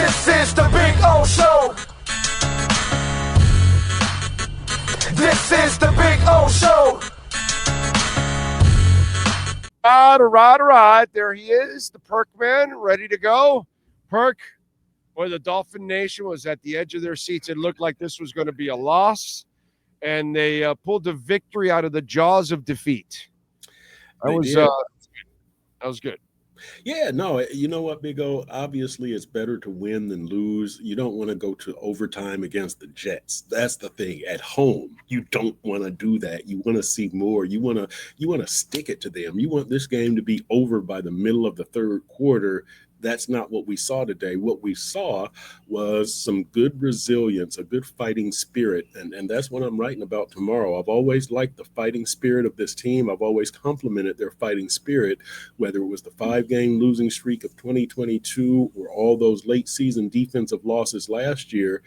This is the Big O Show. This is the Big O Show. All right. There he is, the Perk man, ready to go. Perk, boy, the Dolphin Nation was at the edge of their seats. It looked like this was going to be a loss, and they pulled a victory out of the jaws of defeat. That was good. Yeah, no, you know what, Big O? Obviously, it's better to win than lose. You don't want to go to overtime against the Jets. That's the thing. At home, you don't want to do that. You want to see more. You want to stick it to them. You want this game to be over by the middle of the third quarter. That's not what we saw today. What we saw was some good resilience, a good fighting spirit, and that's what I'm writing about tomorrow. I've always liked the fighting spirit of this team. I've always complimented their fighting spirit, whether it was the 5-game losing streak of 2022 or all those late season defensive losses last year.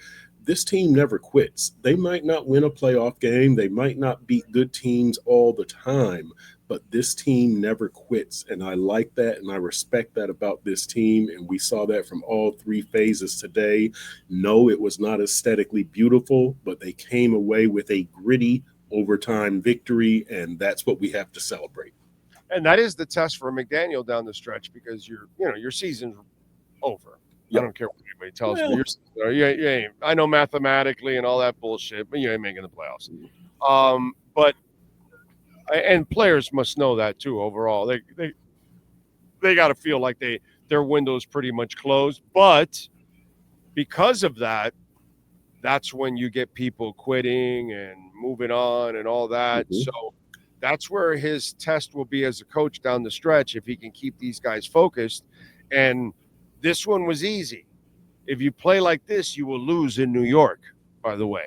This team never quits. They might not win a playoff game. They might not beat good teams all the time, but this team never quits. And I like that, and I respect that about this team. And we saw that from all three phases today. No, it was not aesthetically beautiful, but they came away with a gritty overtime victory, and that's what we have to celebrate. And that is the test for McDaniel down the stretch, because your season's over. Yep. I don't care what anybody tells me. I know mathematically and all that bullshit, but you ain't making the playoffs. And players must know that too. Overall, they got to feel like their window's pretty much closed. But because of that, that's when you get people quitting and moving on and all that. Mm-hmm. So that's where his test will be as a coach down the stretch, if he can keep these guys focused. And this one was easy. If you play like this, you will lose in New York, by the way.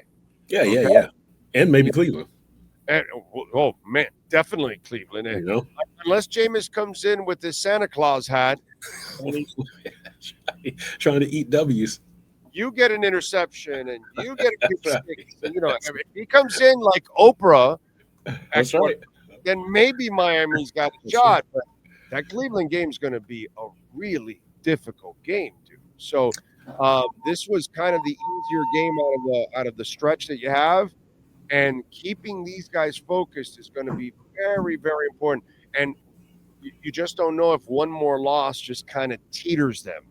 Yeah. And maybe Cleveland. And, oh, man, definitely Cleveland. You know? Unless Jameis comes in with his Santa Claus hat. Trying to eat W's. You get an interception and you get a few sticks. If he comes in like Oprah, that's right. Then maybe Miami's got a shot. But that Cleveland game is going to be a really difficult game, dude. So this was kind of the easier game out of the stretch that you have, and keeping these guys focused is going to be very, very important. And you just don't know if one more loss just kind of teeters them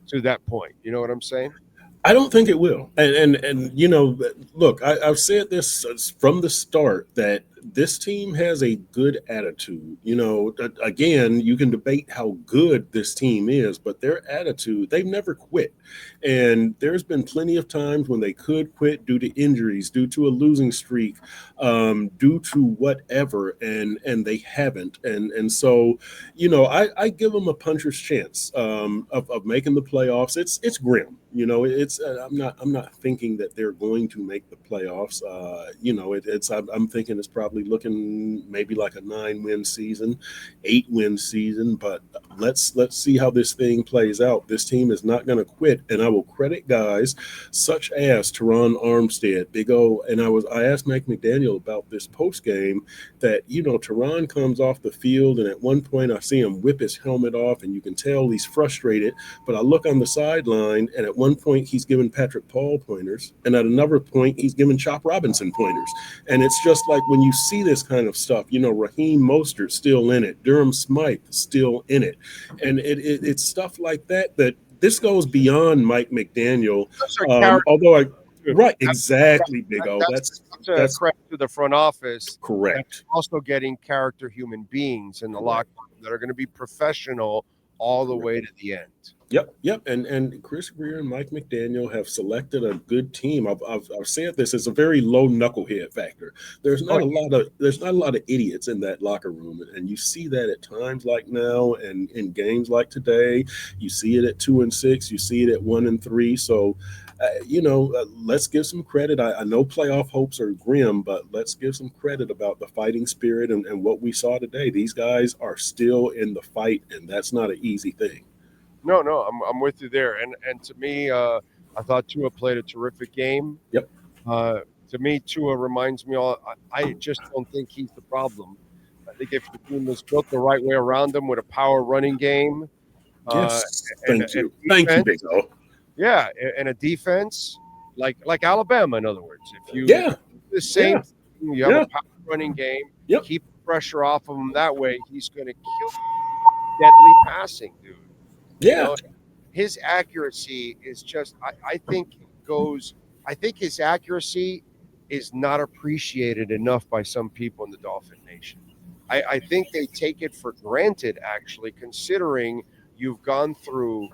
to that point. You know what I'm saying? I don't think it will. And look, I've said this from the start that this team has a good attitude. Again, you can debate how good this team is, but their attitude, they've never quit. And there's been plenty of times when they could quit due to injuries, due to a losing streak, due to whatever, and they haven't. And so, I give them a puncher's chance of making the playoffs. It's grim. I'm not thinking that they're going to make the playoffs. I'm thinking it's probably looking maybe like a 9-win season, 8-win season, but let's see how this thing plays out. This team is not going to quit, and I will credit guys such as Teron Armstead, Big O, and I asked Mike McDaniel about this post game that Teron comes off the field, and at one point I see him whip his helmet off, and you can tell he's frustrated. But I look on the sideline, and at one point he's giving Patrick Paul pointers, and at another point he's giving Chop Robinson pointers, and it's just like when you see this kind of stuff, Raheem Mostert still in it, Durham Smythe still in it, and it's stuff like that this goes beyond Mike McDaniel. Exactly, Big O. That's credit to the front office. Correct. Also getting character human beings in the locker room that are going to be professional all the way to the end. Yep. And Chris Greer and Mike McDaniel have selected a good team. I've said this, it's a very low knucklehead factor. There's not a lot of idiots in that locker room, and you see that at times like now, and in games like today. You see it at 2-6. You see it at 1-3. So, let's give some credit. I know playoff hopes are grim, but let's give some credit about the fighting spirit and what we saw today. These guys are still in the fight, and that's not an easy thing. No, I'm with you there. And to me, I thought Tua played a terrific game. Yep. To me, Tua reminds me I just don't think he's the problem. I think if the team was built the right way around him with a power running game. Yes. Thank you, Big O. Yeah, and a defense like Alabama, in other words. If you Yeah, do the same yeah, thing, you have a yeah, power running game, yep, keep the pressure off of him that way, he's going to kill deadly passing, dude. You yeah. know, his accuracy is just I think goes I think his accuracy is not appreciated enough by some people in the Dolphin Nation. I think they take it for granted, actually, considering you've gone through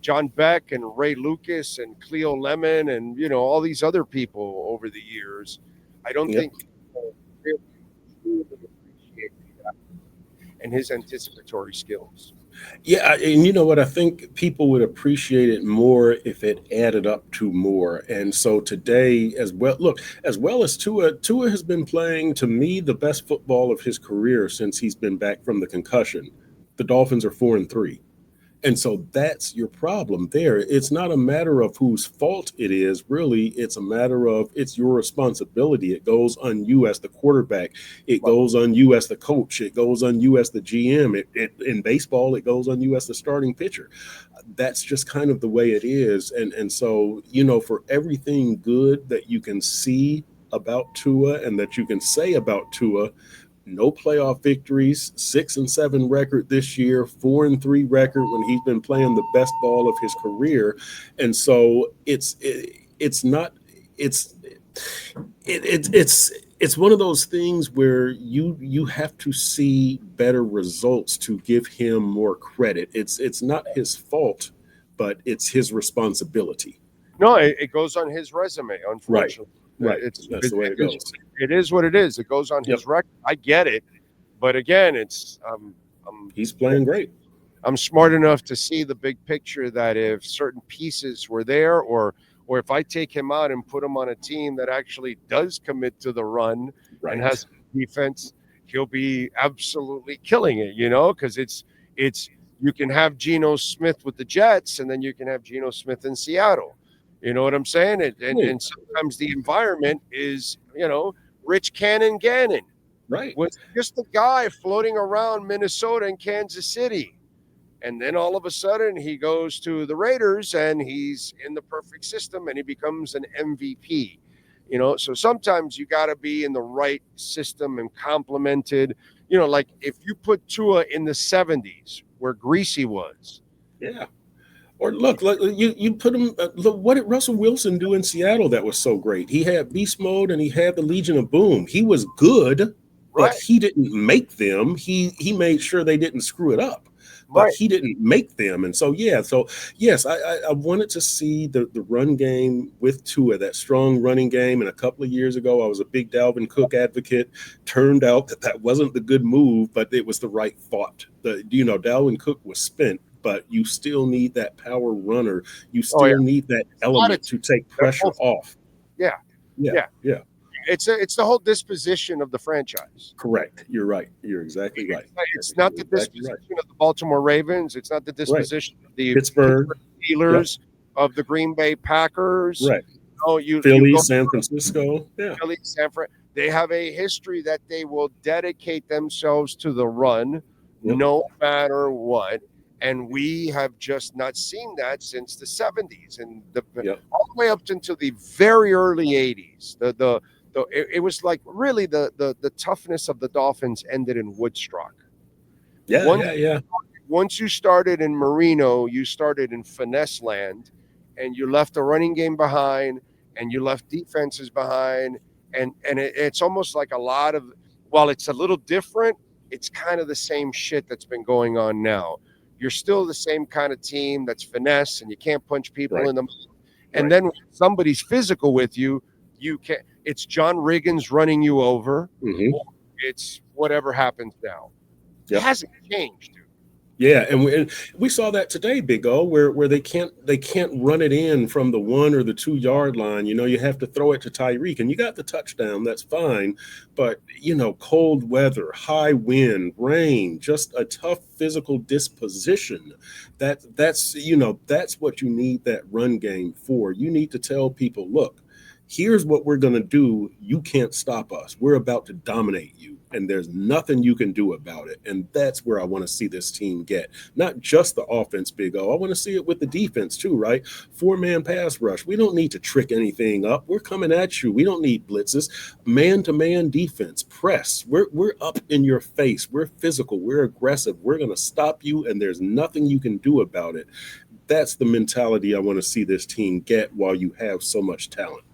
John Beck and Ray Lucas and Cleo Lemon and all these other people over the years. I don't Yep. think people really truly appreciate that and his anticipatory skills. Yeah, and you know what? I think people would appreciate it more if it added up to more. And so today, as well, look, as well as Tua has been playing to me the best football of his career since he's been back from the concussion. The Dolphins are 4-3. And so that's your problem there. It's not a matter of whose fault it is, really. It's a matter of it's your responsibility. It goes on you as the quarterback. It goes on you as the coach. It goes on you as the GM. In baseball, it goes on you as the starting pitcher. That's just kind of the way it is. And so, for everything good that you can see about Tua and that you can say about Tua, no playoff victories, 6-7 record this year, 4-3 record when he's been playing the best ball of his career. And so it's one of those things where you have to see better results to give him more credit. It's not his fault, but it's his responsibility. No, it goes on his resume, Right. unfortunately. Right. That's the way it goes. It is what it is. It goes on his record. I get it. But again, He's playing great. I'm smart enough to see the big picture that if certain pieces were there, or if I take him out and put him on a team that actually does commit to the run and has defense, he'll be absolutely killing it, because it's you can have Geno Smith with the Jets, and then you can have Geno Smith in Seattle. You know what I'm saying? And sometimes the environment is, Rich Cannon Gannon. Right. Was just a guy floating around Minnesota and Kansas City. And then all of a sudden he goes to the Raiders and he's in the perfect system and he becomes an MVP. So sometimes you got to be in the right system and complemented. Like if you put Tua in the 70s where Greasy was. Yeah. Or look, you put him. What did Russell Wilson do in Seattle that was so great? He had beast mode and he had the Legion of Boom. He was good, but he didn't make them. He made sure they didn't screw it up, but he didn't make them. And so yes, I wanted to see the run game with Tua, that strong running game. And a couple of years ago, I was a big Dalvin Cook advocate. Turned out that wasn't the good move, but it was the right thought. Dalvin Cook was spent. But you still need that power runner. You still need that element to take pressure off. Yeah. It's the whole disposition of the franchise. Correct. You're right. You're exactly right. It's not the disposition of the Baltimore Ravens. It's not the disposition of the Pittsburgh Steelers, of the Green Bay Packers. Right. You Philly, San Francisco. Yeah. Philly, San Francisco. They have a history that they will dedicate themselves to the run no matter what. And we have just not seen that since the 70s and all the way up until the very early 80s. It was like really the toughness of the Dolphins ended in Woodstock. Once you started in Marino, you started in finesse land, and you left a running game behind, and you left defenses behind, and it's almost like a lot of, while it's a little different, it's kind of the same shit that's been going on now. You're still the same kind of team that's finesse and you can't punch people in the mouth. And then when somebody's physical with you, you can't. It's John Riggins running you over. Mm-hmm. It's whatever happens now. It hasn't changed, dude. Yeah, and we saw that today, Big O, where they can't run it in from the 1 or the 2 yard line. You have to throw it to Tyreek, and you got the touchdown. That's fine, but cold weather, high wind, rain, just a tough physical disposition. That's what you need that run game for. You need to tell people, look, here's what we're going to do. You can't stop us. We're about to dominate you. and there's nothing you can do about it. And that's where I want to see this team get. Not just the offense, Big O. I want to see it with the defense too, right? 4-man pass rush. We don't need to trick anything up. We're coming at you. We don't need blitzes. Man-to-man defense, press. We're up in your face. We're physical. We're aggressive. We're going to stop you, and there's nothing you can do about it. That's the mentality I want to see this team get while you have so much talent.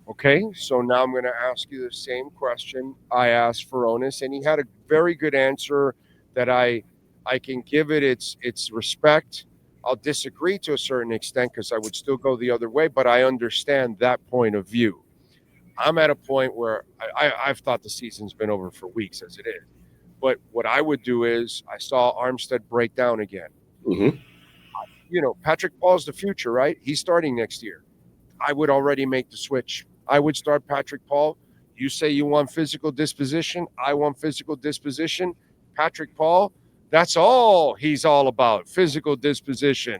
Okay, so now I'm going to ask you the same question I asked Furones, and he had a very good answer that I can give it its respect. I'll disagree to a certain extent because I would still go the other way, but I understand that point of view. I'm at a point where I've thought the season's been over for weeks as it is. But what I would do is I saw Armstead break down again. Mm-hmm. You know, Patrick Paul's the future, right? He's starting next year. I would already make the switch. I would start Patrick Paul. You say you want physical disposition. I want physical disposition. Patrick Paul, that's all he's all about, physical disposition.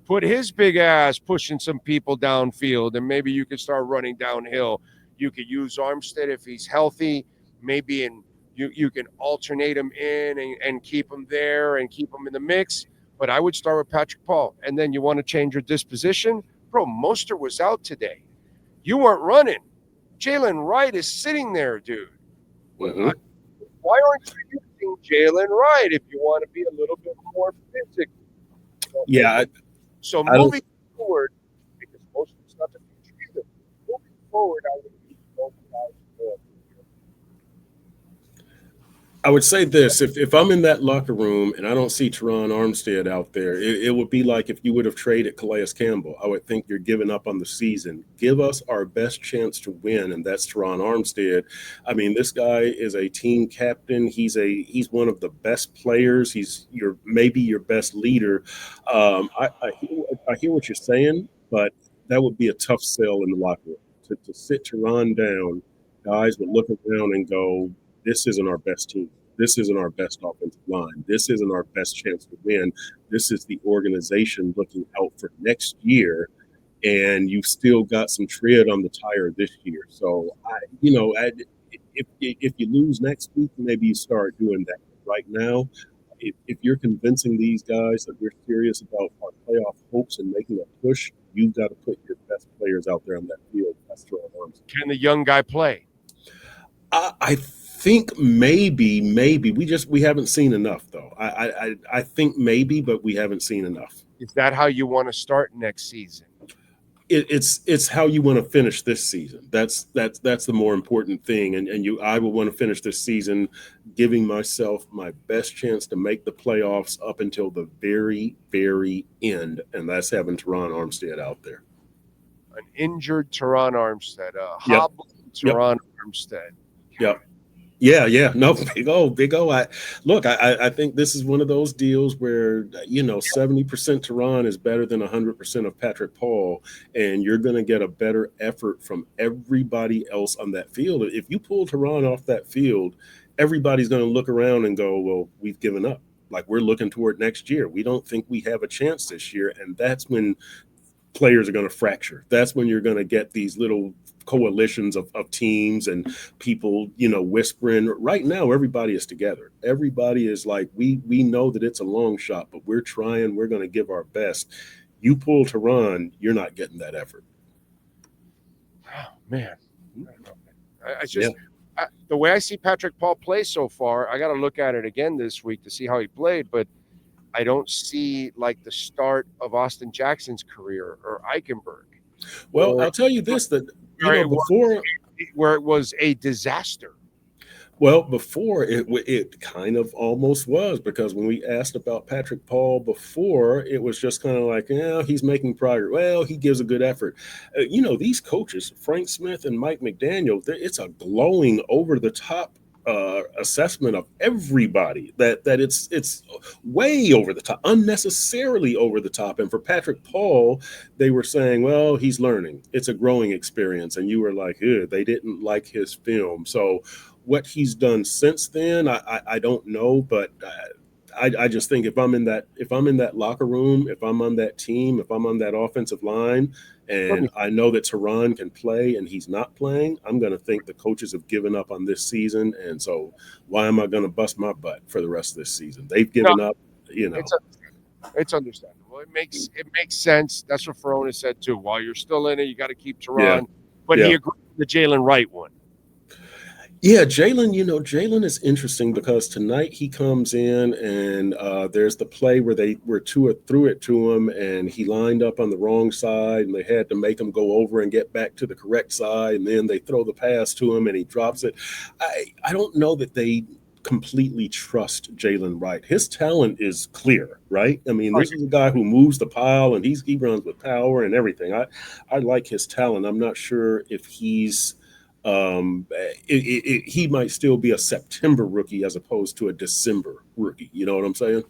Put his big ass pushing some people downfield, and maybe you could start running downhill. You could use Armstead if he's healthy, maybe, and you can alternate him in and keep him there and keep him in the mix. But I would start with Patrick Paul. And then you want to change your disposition? Bro, Mostert was out today. You weren't running. Jalen Wright is sitting there, dude. Mm-hmm. Why aren't you using Jalen Wright if you want to be a little bit more physical? Yeah. So moving forward, because Mostert's not the future either, moving forward, I would use both guys more. I would say this, if I'm in that locker room and I don't see Teron Armstead out there, it would be like if you would have traded Calais Campbell. I would think you're giving up on the season. Give us our best chance to win, and that's Teron Armstead. I mean, this guy is a team captain. He's one of the best players. He's maybe your best leader. I hear what you're saying, but that would be a tough sell in the locker room. To sit Teron down, guys would look around and go, this isn't our best team. This isn't our best offensive line. This isn't our best chance to win. This is the organization looking out for next year, and you've still got some tread on the tire this year. So, if you lose next week, maybe you start doing that. Right now, if you're convincing these guys that we're serious about our playoff hopes and making a push, you've got to put your best players out there on that field. That's Teron Armstead. Can the young guy play? I think maybe we haven't seen enough though. I think maybe, but we haven't seen enough. Is that how you want to start next season? It's how you want to finish this season. That's the more important thing. And I will want to finish this season giving myself my best chance to make the playoffs up until the very, very end. And that's having Teron Armstead out there. An injured Teron Armstead, a hobbling Teron Armstead. Yep. Yeah. No, Big O. I think this is one of those deals where, 70% Teron is better than 100% of Patrick Paul, and you're going to get a better effort from everybody else on that field. If you pull Teron off that field, everybody's going to look around and go, well, we've given up. Like, we're looking toward next year. We don't think we have a chance this year, and that's when players are going to fracture. That's when you're going to get these little coalitions of teams and people, whispering. Right now, everybody is together. Everybody is like, we know that it's a long shot, but we're trying. We're going to give our best. You pull Teron, you're not getting that effort. Oh, man. The way I see Patrick Paul play so far, I got to look at it again this week to see how he played, but I don't see like the start of Austin Jackson's career or Eichenberg. Well, I'll tell you this, that before where it was a disaster. Well, before it kind of almost was, because when we asked about Patrick Paul before, it was just kind of like, he's making progress. Well, he gives a good effort. These coaches, Frank Smith and Mike McDaniel, it's a glowing over the top assessment of everybody that it's way over the top, unnecessarily over the top. And for Patrick Paul, they were saying, well, he's learning. It's a growing experience. And you were like, they didn't like his film. So what he's done since then, I don't know, but I just think if I'm in that locker room, if I'm on that team, if I'm on that offensive line, and I know that Tehran can play and he's not playing, I'm going to think the coaches have given up on this season. And so why am I going to bust my butt for the rest of this season? They've given up, you know. It's understandable. It makes sense. That's what Ferrone said too. While you're still in it, you got to keep Tehran. But he agreed with the Jalen Wright one. Yeah, Jalen is interesting because tonight he comes in and there's the play where Tua threw it to him and he lined up on the wrong side and they had to make him go over and get back to the correct side, and then they throw the pass to him and he drops it. I don't know that they completely trust Jalen Wright. His talent is clear, right? I mean, this is a guy who moves the pile and he runs with power and everything. I like his talent. I'm not sure if he's he might still be a September rookie as opposed to a December rookie. You know what I'm saying?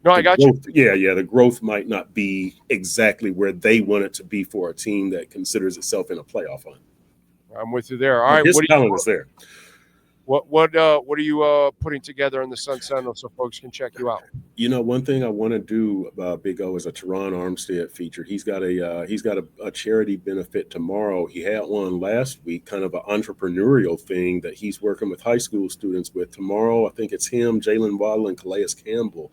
No, I got you. Yeah. The growth might not be exactly where they want it to be for a team that considers itself in a playoff hunt. I'm with you there. All right, his talent is there. What are you putting together in the Sun Sentinel so folks can check you out? One thing I want to do, Big O, is a Tehran Armstead feature. He's got a charity benefit tomorrow. He had one last week, kind of an entrepreneurial thing that he's working with high school students with. Tomorrow, I think it's him, Jalen Waddle, and Calais Campbell.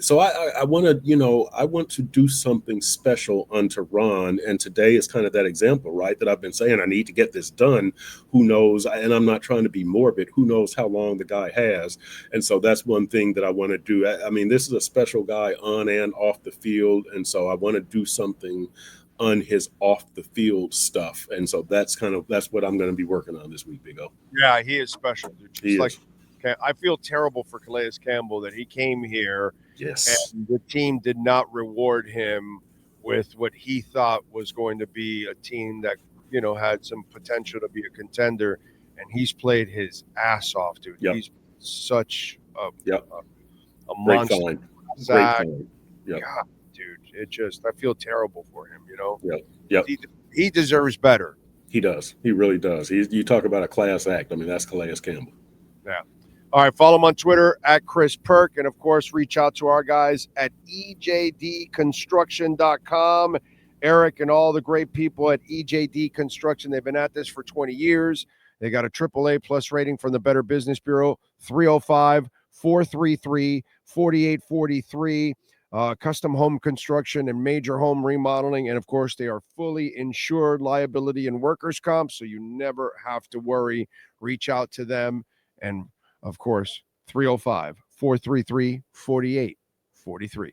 So I want to do something special on Tehran, and today is kind of that example, right? That I've been saying I need to get this done. Who knows? And I'm not trying to be morbid. Who knows how long the guy has? And so that's one thing that I want to do. I mean, this is a special guy on and off the field, and so I want to do something on his off the field stuff. And so that's what I'm going to be working on this week, Big O. Yeah, he is special, dude. I feel terrible for Calais Campbell that he came here. Yes. And the team did not reward him with what he thought was going to be a team that, had some potential to be a contender. And he's played his ass off, dude. Yep. He's such a monster. Great find. Yep. God, dude, I feel terrible for him, Yep. He deserves better. He does. He really does. You talk about a class act. I mean, that's Calais Campbell. Yeah. All right, follow him on Twitter at Chris Perk, and of course, reach out to our guys at ejdconstruction.com. Eric and all the great people at EJD Construction. They've been at this for 20 years. They got a AAA plus rating from the Better Business Bureau, 305-433-4843. Custom home construction and major home remodeling. And of course, they are fully insured liability and workers' comp, so you never have to worry. Reach out to them. And of course, 305-433-4843.